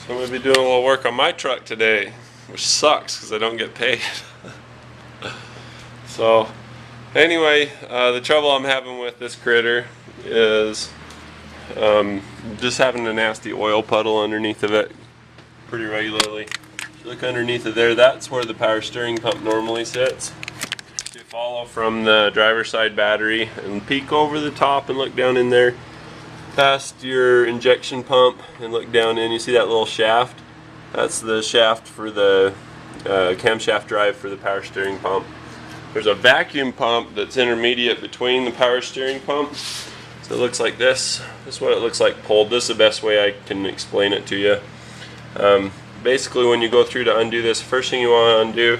So I'm going to be doing a little work on my truck today, which sucks because I don't get paid. So anyway, the trouble I'm having with this critter is just having a nasty oil puddle underneath of it pretty regularly. If you look underneath of there, that's where the power steering pump normally sits. So you follow from the driver's side battery and peek over the top and look down in there past your injection pump and look down in. You see that little shaft? That's the shaft for the camshaft drive for the power steering pump. There's a vacuum pump that's intermediate between the power steering pump. So it looks like this. This is what it looks like pulled. This is the best way I can explain it to you. Basically, when you go through to undo this, first thing you want to undo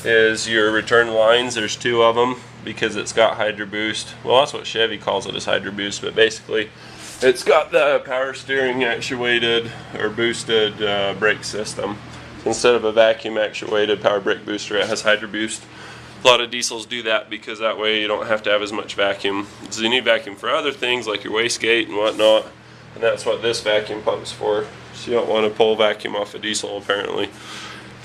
is your return lines. There's two of them because it's got Hydro Boost. Well, that's what Chevy calls it, is Hydro Boost, but basically it's got the power steering actuated or boosted brake system. So instead of a vacuum actuated power brake booster, it has Hydro Boost. A lot of diesels do that because that way you don't have to have as much vacuum. So you need vacuum for other things like your wastegate and whatnot, and that's what this vacuum pump's for. So you don't want to pull vacuum off a diesel apparently.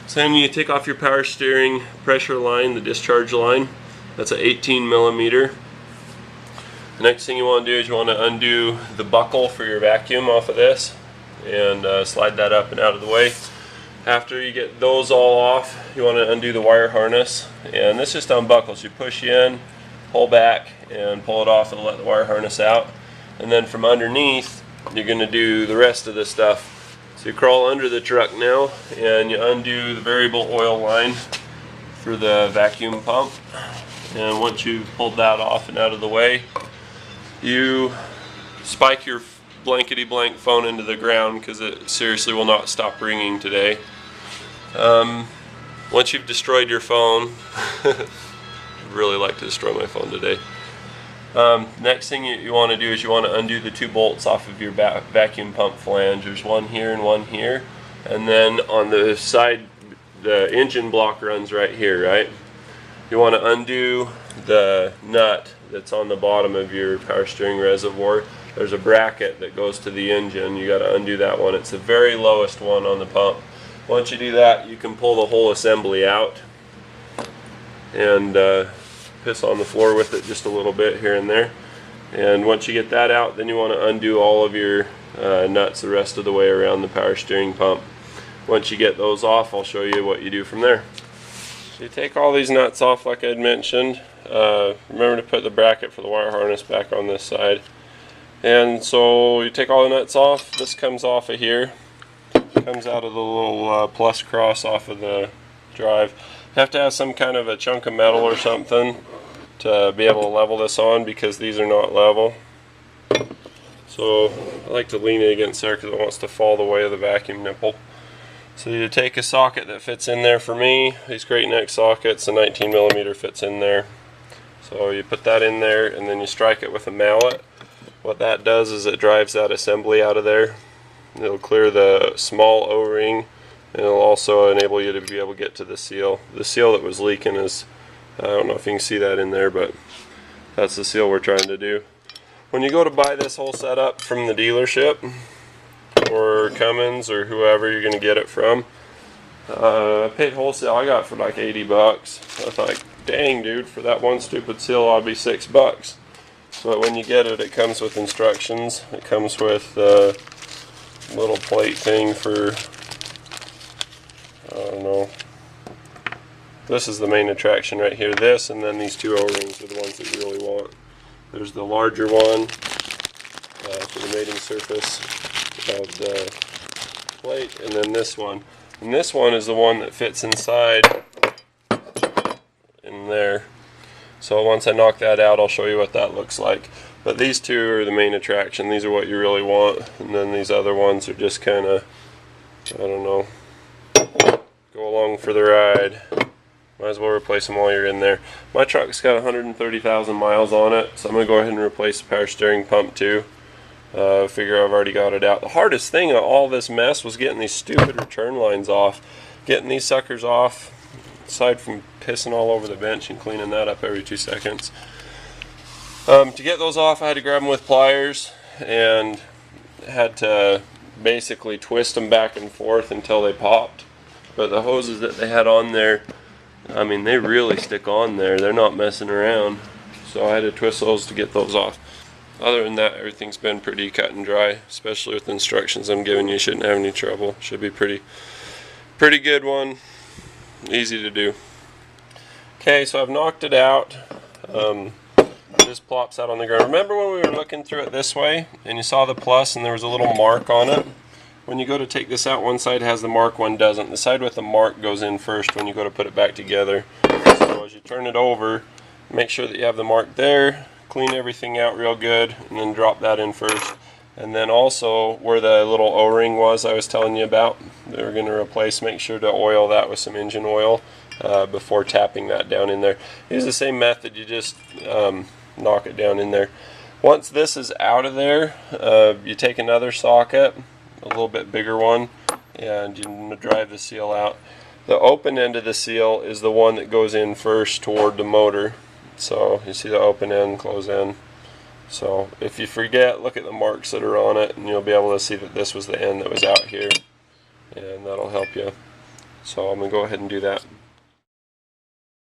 So then you take off your power steering pressure line, the discharge line. That's an 18 millimeter. The next thing you want to do is you want to undo the buckle for your vacuum off of this and slide that up and out of the way. After you get those all off, you want to undo the wire harness, and this just unbuckles. You push in, pull back, and pull it off and let the wire harness out. And then from underneath, you're going to do the rest of the stuff. So you crawl under the truck now, and you undo the variable oil line for the vacuum pump. And once you've pulled that off and out of the way, you spike your blankety blank phone into the ground because it seriously will not stop ringing today. Once you've destroyed your phone, I'd really like to destroy my phone today. Next thing you want to do is you want to undo the two bolts off of your vacuum pump flange. There's one here and one here, and then on the side the engine block runs right here, right? You want to undo the nut that's on the bottom of your power steering reservoir. There's a bracket that goes to the engine. You got to undo that one. It's the very lowest one on the pump. Once you do that, you can pull the whole assembly out and piss on the floor with it just a little bit here and there. And once you get that out, then you want to undo all of your nuts the rest of the way around the power steering pump. Once you get those off, I'll show you what you do from there. So you take all these nuts off like I had mentioned. Remember to put the bracket for the wire harness back on this side. And so you take all the nuts off. This comes off of here. Comes out of the little plus cross off of the drive. You have to have some kind of a chunk of metal or something to be able to level this on because these are not level. So I like to lean it against there because it wants to fall the way of the vacuum nipple. So you take a socket that fits in there. For me, these Great Neck sockets, a 19 millimeter fits in there. So you put that in there and then you strike it with a mallet. What that does is it drives that assembly out of there. It'll clear the small O-ring, and it'll also enable you to be able to get to the seal. The seal that was leaking is, I don't know if you can see that in there, but that's the seal we're trying to do. When you go to buy this whole setup from the dealership, or Cummins, or whoever you're going to get it from, I paid wholesale. I got it for like 80 bucks. I thought, dang dude, for that one stupid seal I'll be $6. But when you get it, it comes with instructions. It comes with a little plate thing for, I don't know. This is the main attraction right here. This and then these two O-rings are the ones that you really want. There's the larger one for the mating surface of the plate, and then this one. And this one is the one that fits inside in there. So once I knock that out, I'll show you what that looks like. But these two are the main attraction. These are what you really want. And then these other ones are just kind of, I don't know, go along for the ride. Might as well replace them while you're in there. My truck's got 130,000 miles on it, so I'm going to go ahead and replace the power steering pump too. Figure I've already got it out. The hardest thing of all this mess was getting these stupid return lines off. Getting these suckers off, aside from pissing all over the bench and cleaning that up every 2 seconds. To get those off, I had to grab them with pliers and had to basically twist them back and forth until they popped. But the hoses that they had on there, I mean, they really stick on there. They're not messing around. So I had to twist those to get those off. Other than that, everything's been pretty cut and dry, especially with the instructions I'm giving you. Shouldn't have any trouble. Should be pretty good one. Easy to do. Okay, so I've knocked it out. This plops out on the ground. Remember when we were looking through it this way and you saw the plus and there was a little mark on it? When you go to take this out, one side has the mark, one doesn't. The side with the mark goes in first when you go to put it back together. So as you turn it over, make sure that you have the mark there, clean everything out real good, and then drop that in first. And then also where the little O-ring was I was telling you about, that we're going to replace, make sure to oil that with some engine oil before tapping that down in there. Use the same method, you just knock it down in there. Once this is out of there, you take another socket, a little bit bigger one, and you drive the seal out. The open end of the seal is the one that goes in first toward the motor. So you see the open end, close end. So if you forget, look at the marks that are on it and you'll be able to see that this was the end that was out here, and that'll help you. So I'm going to go ahead and do that.